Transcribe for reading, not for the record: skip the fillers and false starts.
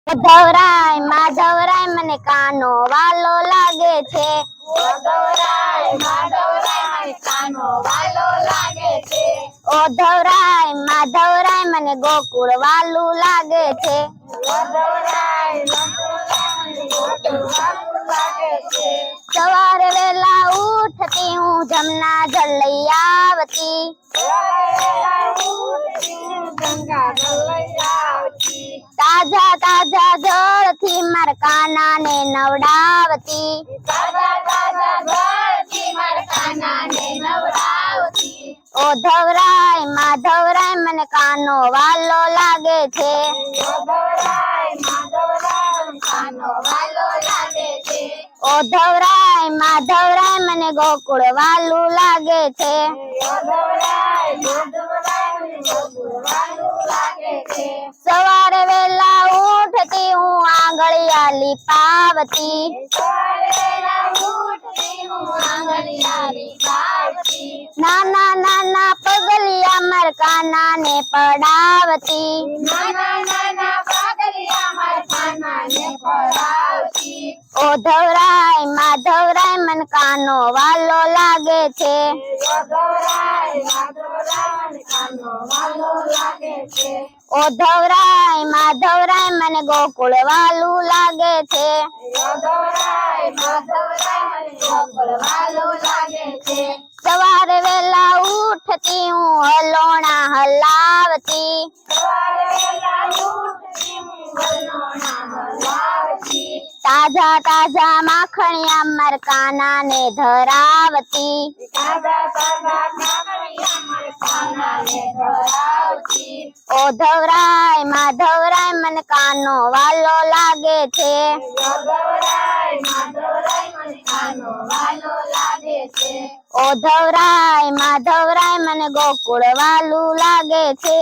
ધવરાય માધવરાય મને કાનો વાલો લાગે છે। ઓ ધવરાય માધવરાય મને ગોકુળ વાલું લાગે છે। સવારે વેલા ઉઠતી હું જમના જળ લઈ આવતી। તાજા તાજા જળ થી માર કાના ને નવડાવતી। ઓ ધવરાય માધવરાય મને કાનો વાલો લાગે છે। ઓ ધવરાય માધવરાય મને ગોકુળ વાલું લાગે છે। સવારે વેલા ઉઠતી હું આંગળિયા લીપાવતી। નાના નાના પગલિયા માર કાના ને પડાવતી। ઓ ધવરાય માધવરાય મને કાનો વાલો લાગે છે। ઓ ધવરાય માધવરાય મને ગોકુળ વાલું લાગે છે। સવારે વેલા ઉઠતી હું હલોણા હલાવતી। તાજા તાજા માખણિયા માર કાના ને ધરાવતી। ઓ ધવરાય માધવરાય મને કાનો વાલો લાગે છે। ઓ ધવરાય માધવરાય મને ગોકુળ વાલું લાગે છે।